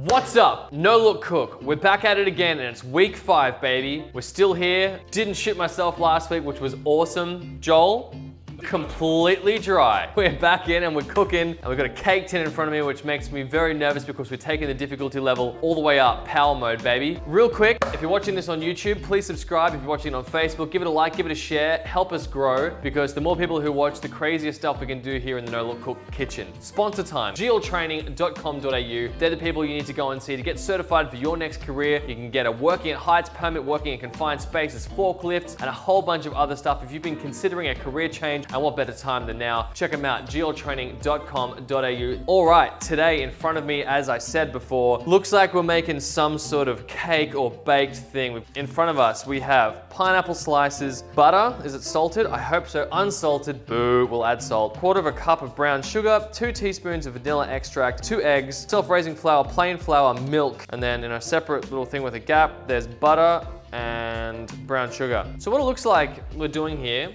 What's up? No Look Cook. We're back at it again and it's week 5, baby. We're still here. Didn't shit myself last week, which was awesome. Joel, completely dry. We're back in and we're cooking and we've got a cake tin in front of me, which makes me very nervous because we're taking the difficulty level all the way up, power mode, baby. Real quick, if you're watching this on YouTube, please subscribe. If you're watching it on Facebook, give it a like, give it a share, help us grow, because the more people who watch, the crazier stuff we can do here in the No Look Cook kitchen. Sponsor time, gltraining.com.au. They're the people you need to go and see to get certified for your next career. You can get a working at heights permit, working in confined spaces, forklifts, and a whole bunch of other stuff. If you've been considering a career change, and what better time than now? Check them out, gltraining.com.au. All right, today in front of me, as I said before, looks like we're making some sort of cake or baked thing. In front of us, we have pineapple slices, butter, is it salted? I hope so. Unsalted, boo, we'll add salt. 1/4 cup of brown sugar, 2 teaspoons of vanilla extract, 2 eggs, self-raising flour, plain flour, milk, and then in a separate little thing with a gap, there's butter and brown sugar. So what it looks like we're doing here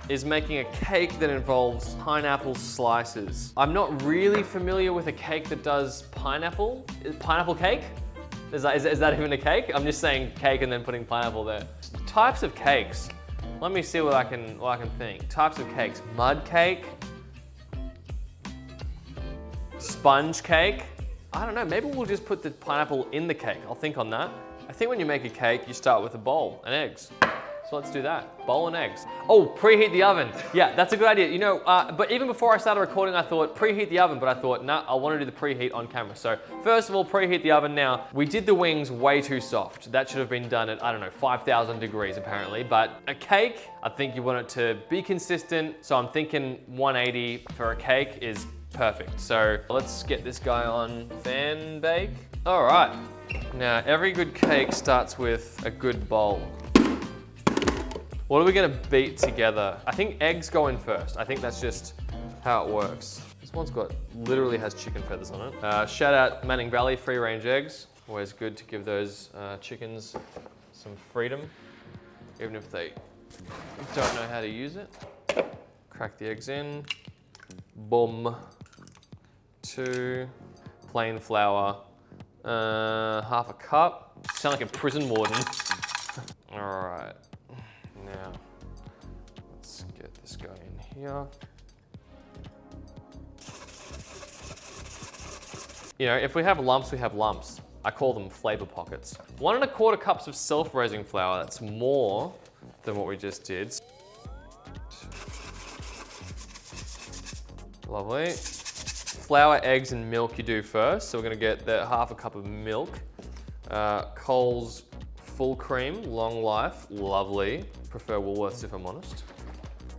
is making a cake that involves pineapple slices. I'm not really familiar with a cake that does pineapple. Pineapple cake? Is that even a cake? I'm just saying cake and then putting pineapple there. Types of cakes. Let me see what I can think. Types of cakes. Mud cake. Sponge cake. I don't know, maybe we'll just put the pineapple in the cake. I'll think on that. I think when you make a cake, you start with a bowl and eggs. So let's do that, bowl and eggs. Oh, preheat the oven. Yeah, that's a good idea. You know, but even before I started recording, I thought preheat the oven, but I thought, nah, I want to do the preheat on camera. So first of all, preheat the oven now. We did the wings way too soft. That should have been done at, I don't know, 5,000 degrees apparently. But a cake, I think you want it to be consistent. So I'm thinking 180 for a cake is perfect. So let's get this guy on fan bake. All right. Now, every good cake starts with a good bowl. What are we gonna beat together? I think eggs go in first. I think that's just how it works. This one's literally has chicken feathers on it. Shout out Manning Valley free range eggs. Always good to give those chickens some freedom, even if they don't know how to use it. Crack the eggs in. Boom. 2 plain flour. 1/2 cup. Sound like a prison warden. All right, now let's get this guy in here. You know, if we have lumps, we have lumps. I call them flavor pockets. 1 1/4 cups of self-raising flour. That's more than what we just did. Lovely. Flour, eggs, and milk you do first. So we're gonna get the 1/2 cup of milk. Coles full cream, long life, lovely. Prefer Woolworths if I'm honest.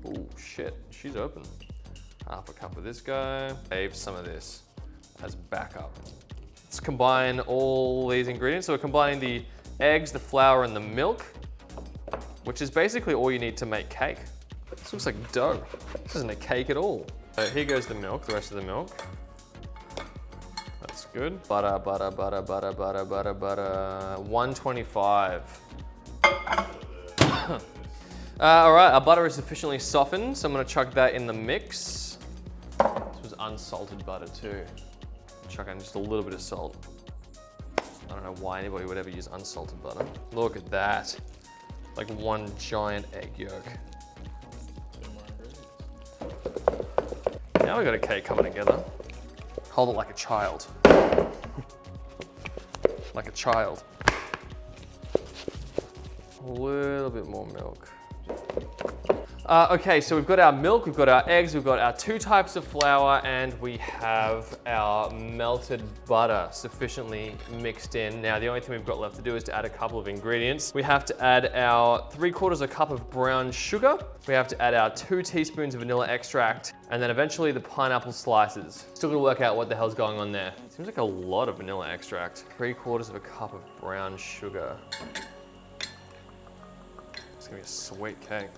Oh shit, she's open. 1/2 cup of this guy. Save some of this as backup. Let's combine all these ingredients. So we're combining the eggs, the flour, and the milk, which is basically all you need to make cake. This looks like dough. This isn't a cake at all. Here goes the milk, the rest of the milk. That's good. Butter, butter, butter, butter, butter, butter, butter. 125. All right, our butter is sufficiently softened, so I'm gonna chuck that in the mix. This was unsalted butter too. Chuck in just a little bit of salt. I don't know why anybody would ever use unsalted butter. Look at that. Like one giant egg yolk. Now we got a cake coming together. Hold it like a child. Like a child. A little bit more milk. Okay, so we've got our milk, we've got our eggs, we've got our 2 types of flour, and we have our melted butter sufficiently mixed in. Now, the only thing we've got left to do is to add a couple of ingredients. We have to add our 3/4 cup of brown sugar. We have to add our 2 teaspoons of vanilla extract, and then eventually the pineapple slices. Still gonna work out what the hell's going on there. Seems like a lot of vanilla extract. 3/4 cup of brown sugar. It's gonna be a sweet cake.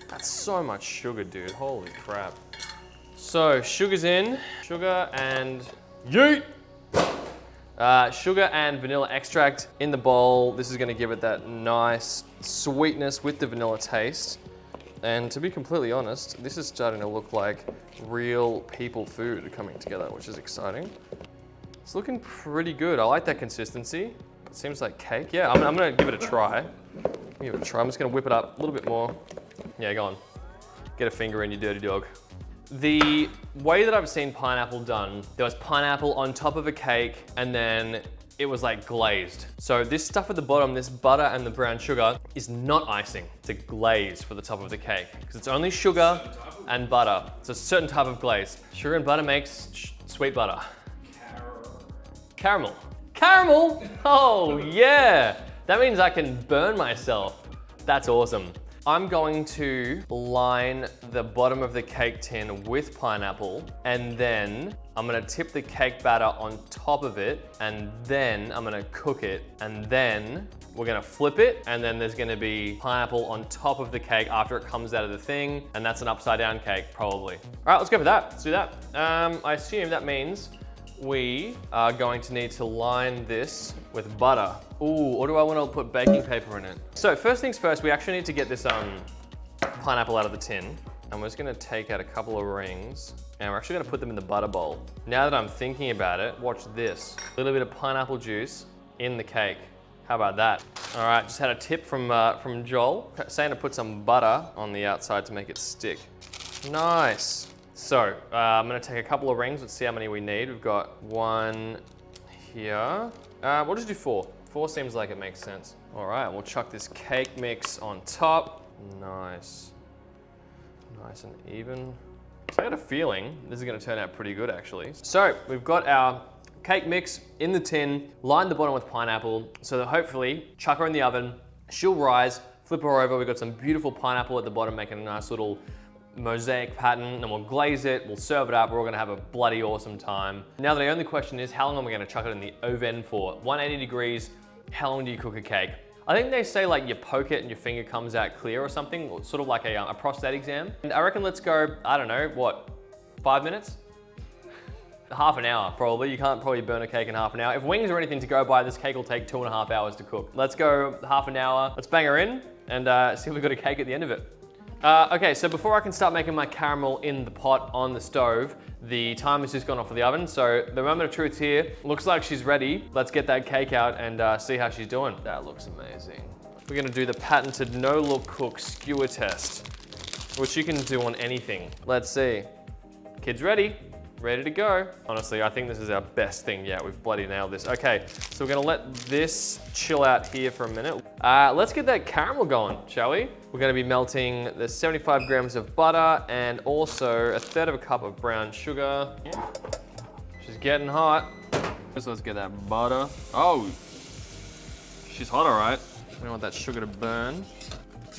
That's so much sugar, dude. Holy crap. So, sugar's in. Sugar and yeet! Sugar and vanilla extract in the bowl. This is gonna give it that nice sweetness with the vanilla taste. And to be completely honest, this is starting to look like real people food coming together, which is exciting. It's looking pretty good. I like that consistency. It seems like cake. Yeah, I'm gonna give it a try. Give it a try. I'm just gonna whip it up a little bit more. Yeah, go on. Get a finger in, you dirty dog. The way that I've seen pineapple done, there was pineapple on top of a cake and then it was like glazed. So this stuff at the bottom, this butter and the brown sugar is not icing. It's a glaze for the top of the cake because it's only sugar and butter. It's a certain type of glaze. Sugar and butter makes sweet butter. Caramel. Caramel? Oh yeah. That means I can burn myself. That's awesome. I'm going to line the bottom of the cake tin with pineapple and then I'm gonna tip the cake batter on top of it and then I'm gonna cook it and then we're gonna flip it and then there's gonna be pineapple on top of the cake after it comes out of the thing and that's an upside down cake probably. All right, let's go for that. Let's do that. I assume that means we are going to need to line this with butter. Ooh, or do I want to put baking paper in it? So first things first, we actually need to get this pineapple out of the tin. And we're just gonna take out a couple of rings and we're actually gonna put them in the butter bowl. Now that I'm thinking about it, watch this. A little bit of pineapple juice in the cake. How about that? All right, just had a tip from Joel saying to put some butter on the outside to make it stick. Nice. So I'm gonna take a couple of rings. Let's see how many we need. We've got one here. We'll just do 4. 4 seems like it makes sense. All right, we'll chuck this cake mix on top. Nice. Nice and even. So I got a feeling this is gonna turn out pretty good actually. So we've got our cake mix in the tin, lined the bottom with pineapple, so that hopefully chuck her in the oven, she'll rise, flip her over. We've got some beautiful pineapple at the bottom making a nice little mosaic pattern, and we'll glaze it, we'll serve it up, we're all gonna have a bloody awesome time. Now the only question is, how long are we gonna chuck it in the oven for? 180 degrees, how long do you cook a cake? I think they say like you poke it and your finger comes out clear or something, sort of like a prostate exam. And I reckon let's go, I don't know, what, 5 minutes? Half an hour probably. You can't probably burn a cake in half an hour. If wings are anything to go by, this cake will take 2.5 hours to cook. Let's go half an hour, let's bang her in and see if we've got a cake at the end of it. Okay, so before I can start making my caramel in the pot on the stove, the timer's just gone off of the oven. So the moment of truth's here. Looks like she's ready. Let's get that cake out and see how she's doing. That looks amazing. We're gonna do the patented No Look Cook skewer test, which you can do on anything. Let's see. Kids ready? Ready to go. Honestly, I think this is our best thing yet. We've bloody nailed this. Okay, so we're gonna let this chill out here for a minute. Let's get that caramel going, shall we? We're gonna be melting the 75 grams of butter and also 1/3 of a cup of brown sugar. She's getting hot. So let's get that butter. Oh, she's hot, all right. We don't want that sugar to burn.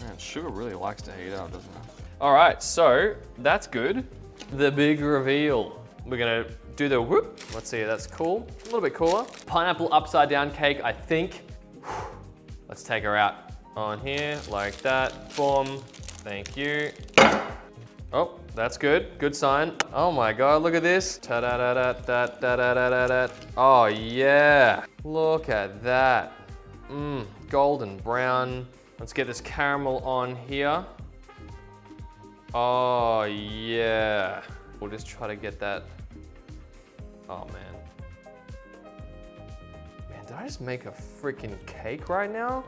Man, sugar really likes to heat up, doesn't it? All right, so that's good. The big reveal. We're gonna do the whoop. Let's see, that's cool. A little bit cooler. Pineapple upside down cake, I think. Let's take her out on here, like that. Boom, thank you. Oh, that's good, good sign. Oh my God, look at this. Ta-da-da-da-da-da-da-da-da. Oh yeah, look at that. Golden brown. Let's get this caramel on here. Oh yeah. We'll just try to get that. Oh man. Man, did I just make a freaking cake right now?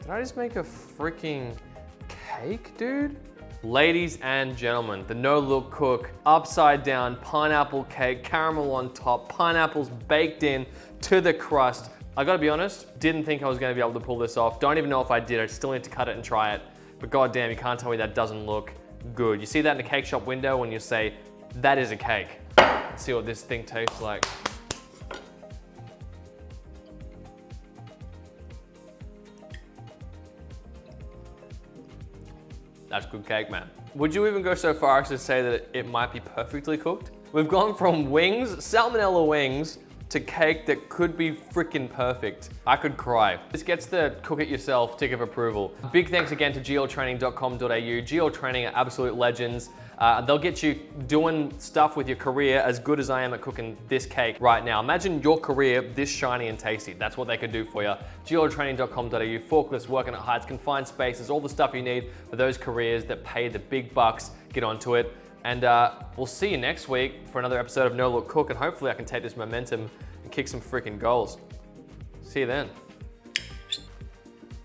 Did I just make a freaking cake, dude? Ladies and gentlemen, the No Look Cook upside down pineapple cake, caramel on top, pineapples baked in to the crust. I gotta be honest, didn't think I was gonna be able to pull this off. Don't even know if I did. I still need to cut it and try it. But goddamn, you can't tell me that doesn't look good. You see that in a cake shop window when you say, that is a cake. Let's see what this thing tastes like. That's good cake, man. Would you even go so far as to say that it might be perfectly cooked? We've gone from wings, salmonella wings, to cake that could be freaking perfect. I could cry. This gets the cook it yourself tick of approval. Big thanks again to gltraining.com.au. GL Training are absolute legends. They'll get you doing stuff with your career as good as I am at cooking this cake right now. Imagine your career this shiny and tasty. That's what they could do for you. gltraining.com.au, forklifts, working at heights, confined spaces, all the stuff you need for those careers that pay the big bucks. Get onto it. And we'll see you next week for another episode of No Look Cook, and hopefully I can take this momentum and kick some freaking goals. See you then.